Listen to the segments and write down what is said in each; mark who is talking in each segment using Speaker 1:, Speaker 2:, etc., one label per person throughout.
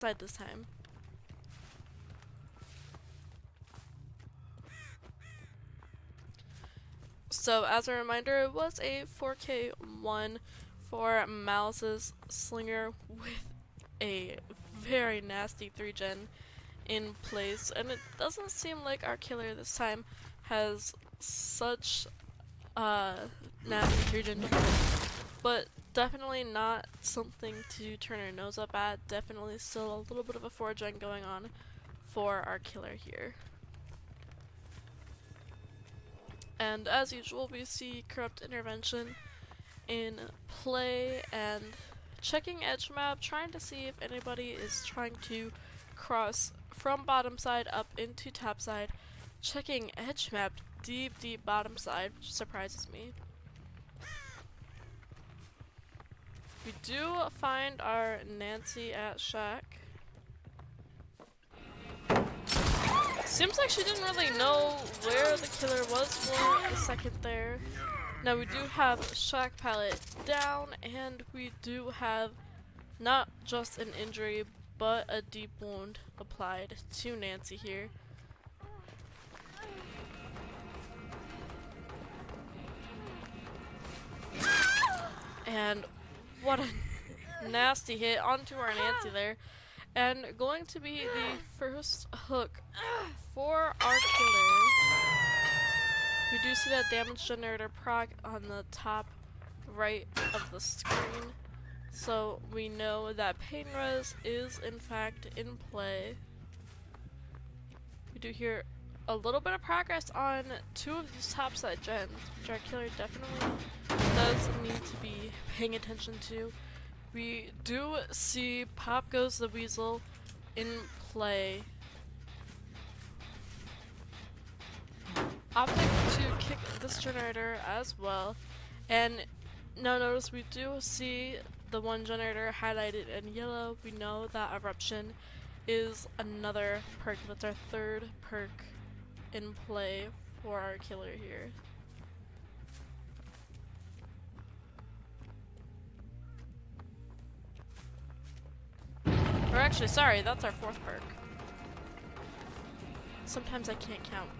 Speaker 1: side this time. So as a reminder, it was a 4K1 for Malice's Slinger with a very nasty 3-gen in place, and it doesn't seem like our killer this time has such nasty 3-gen, but definitely not something to turn our nose up at. Definitely still a little bit of a 4-gen going on for our killer here. And as usual, we see Corrupt Intervention in play and checking edge map, trying to see if anybody is trying to cross from bottom side up into top side. Checking edge map, deep bottom side, which surprises me. We do find our Nancy at Shack. Seems like she didn't really know where the killer was for a second there. Now we do have Shack pallet down, and we do have not just an injury, but a deep wound applied to Nancy here. And what a nasty hit onto our Nancy there. And going to be the first hook for our killer. We do see that damage generator proc on the top right of the screen. So we know that pain res is in fact in play. We do hear a little bit of progress on 2 of these topside gens, which our killer definitely does need to be paying attention to. We do see Pop Goes the Weasel in play. Opting to kick this generator as well. And now notice we do see the one generator highlighted in yellow. We know that Eruption is another perk. That's our 3rd perk in play for our killer here. Or actually, sorry, that's our 4th perk. Sometimes I can't count.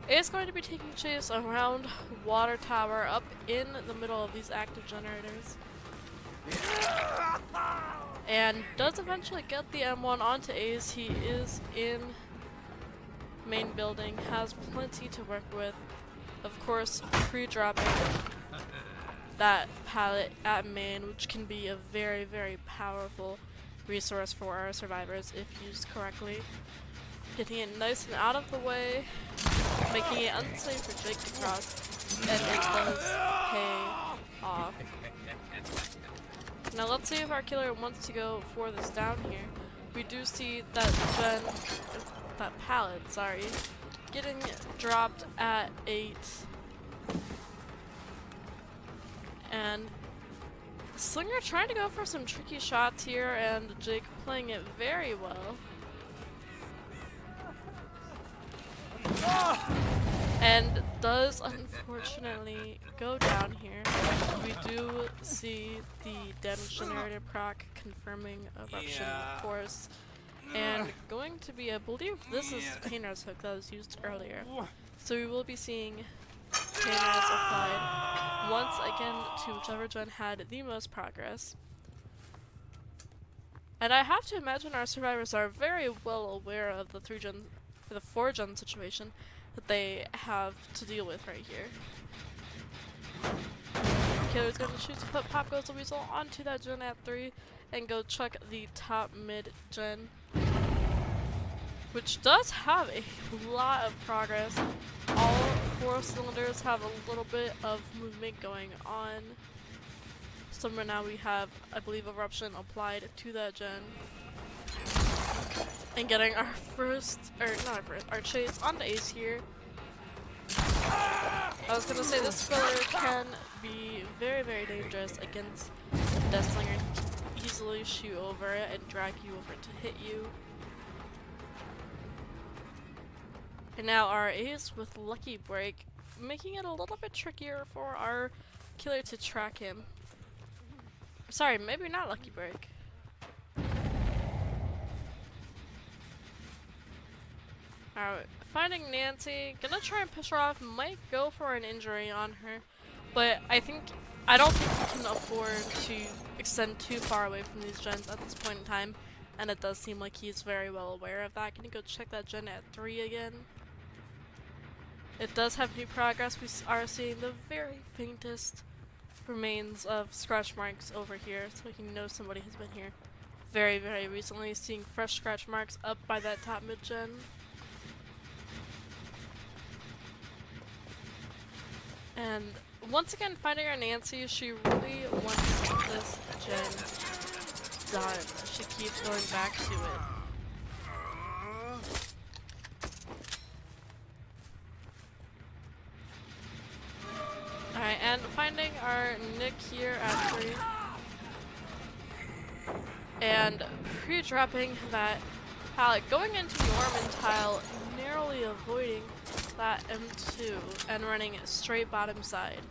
Speaker 1: It's going to be taking chase around Water Tower up in the middle of these active generators. And does eventually get the M1 onto Ace. He is in main building, has plenty to work with. Of course, pre-dropping that pallet at main, which can be a very powerful resource for our survivors if used correctly. Getting it nice and out of the way, making it unsafe for Jake to cross, and it does pay off. Now let's see if our killer wants to go for this down here. We do see that pallet, getting dropped at 8. And Slinger trying to go for some tricky shots here, and Jake playing it very well. And does unfortunately go down here. We do see the damage generator proc confirming Eruption, of course. And going to be, I believe this is Painter's hook that was used earlier. So we will be seeing Painter's applied once again to whichever gen had the most progress. And I have to imagine our survivors are very well aware of the 4-gen situation that they have to deal with right here. Killer's going to choose to put Pop Goes the Weasel onto that gen at 3 and go check the top mid gen, which does have a lot of progress. All 4 cylinders have a little bit of movement going on. Somewhere now we have, I believe, Eruption applied to that gen. And getting our our chase on the Ace here. I was gonna say this filler can be very dangerous against DeathSlinger. Easily shoot over it and drag you over to hit you. And now our Ace with Lucky Break, making it a little bit trickier for our killer to track him. Sorry, maybe not Lucky Break. Alright, finding Nancy. Gonna try and push her off. Might go for an injury on her. But I don't think we can afford to extend too far away from these gens at this point in time. And it does seem like he's very well aware of that. Gonna go check that gen at 3 again. It does have new progress. We are seeing the very faintest remains of scratch marks over here, so we can know somebody has been here very, very recently. Seeing fresh scratch marks up by that top mid-gen. And once again, finding our Nancy, she really wants this gen done. She keeps going back to it. Alright, and finding our Nick here at 3. And pre-dropping that pallet, going into Norman tile, narrowly avoiding that M2 and running straight bottom side.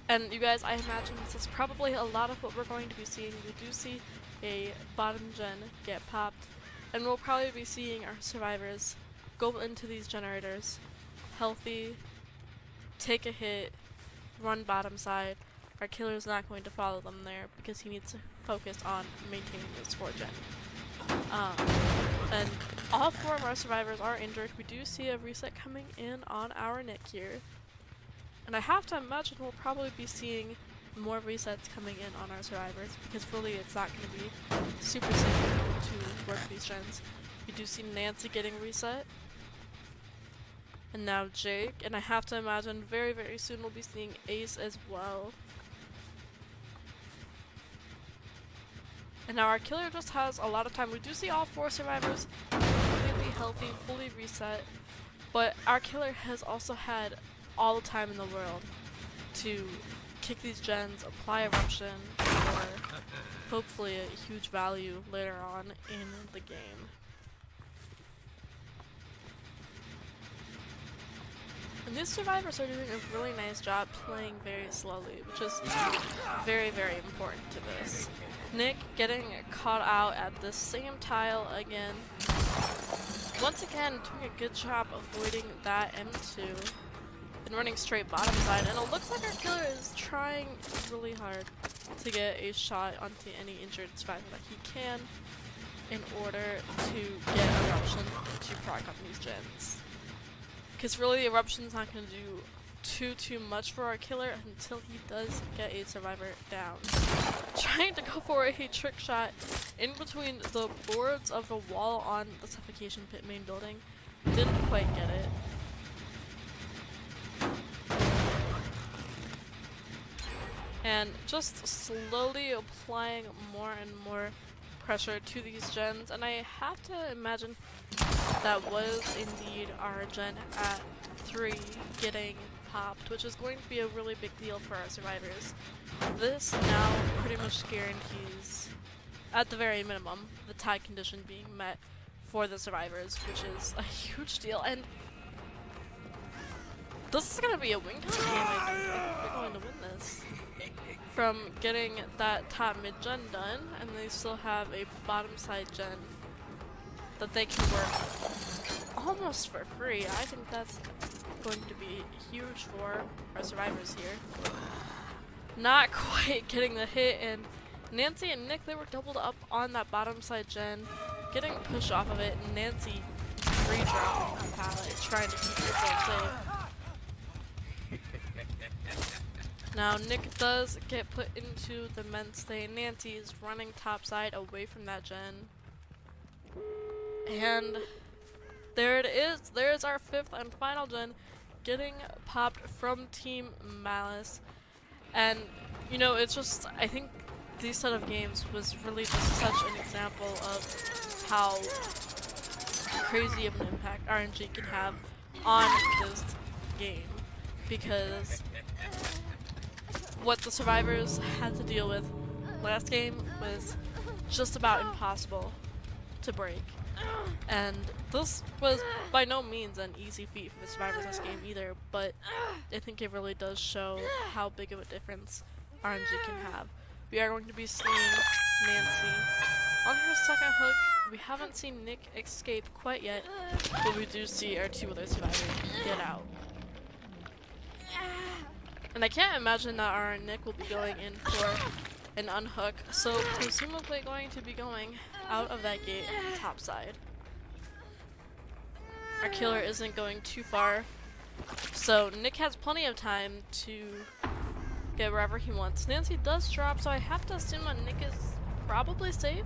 Speaker 1: And you guys, I imagine this is probably a lot of what we're going to be seeing. We do see a bottom gen get popped, and we'll probably be seeing our survivors go into these generators healthy, take a hit, run bottom side. Our killer's not going to follow them there because he needs to focus on maintaining this 4 gen. And all 4 of our survivors are injured. We do see a reset coming in on our Nick here. And I have to imagine we'll probably be seeing more resets coming in on our survivors because really it's not going to be super simple to work these gens. We do see Nancy getting reset. And now Jake. And I have to imagine very, very soon we'll be seeing Ace as well. And now our killer just has a lot of time. We do see all 4 survivors completely healthy, fully reset. But our killer has also had all the time in the world to kick these gens, apply eruption, for hopefully a huge value later on in the game. And these survivors are doing a really nice job playing very slowly, which is very, very important to this. Nick getting caught out at the same tile again. Once again, doing a good job avoiding that M2 and running straight bottom side. And it looks like our killer is trying really hard to get a shot onto any injured survivor that he can in order to get eruption to proc up these gens. Because really, eruption's not going to do too much for our killer until he does get a survivor down. Trying to go for a trick shot in between the boards of the wall on the suffocation pit main building. Didn't quite get it. And just slowly applying more and more pressure to these gens, and I have to imagine that was indeed our gen at 3 getting popped, which is going to be a really big deal for our survivors. This now pretty much guarantees, at the very minimum, the tie condition being met for the survivors, which is a huge deal. And this is going to be a win con game. I think we're going to win this. From getting that top mid gen done, and they still have a bottom side gen that they can work almost for free. I think that's going to be huge for our survivors here. Not quite getting the hit, and Nancy and Nick, they were doubled up on that bottom side gen, getting pushed off of it, and Nancy re-dropping that pallet, trying to keep herself safe. Now Nick does get put into the men's stay. Nancy is running topside away from that gen. And there it is. There's our 5th and final gen getting popped from Team Malice. And, you know, it's just, I think these set of games was really just such an example of how crazy of an impact RNG can have on this game. Because what the survivors had to deal with last game was just about impossible to break. And this was by no means an easy feat for the survivors this game either, but I think it really does show how big of a difference RNG can have. We are going to be seeing Nancy on her second hook We haven't seen Nick escape quite yet, but we do see our two other survivors get out. And I can't imagine that our Nick will be going in for an unhook, so presumably going to be going out of that gate top side. Our killer isn't going too far, so Nick has plenty of time to get wherever he wants. Nancy does drop, so I have to assume that Nick is probably safe.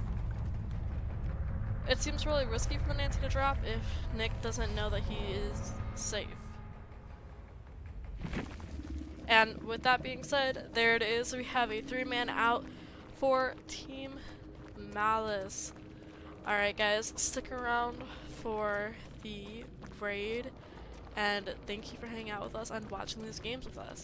Speaker 1: It seems really risky for Nancy to drop if Nick doesn't know that he is safe. And with that being said, there it is. We have a 3-man out for Team Malice. Alright guys, stick around for the raid, and thank you for hanging out with us and watching these games with us.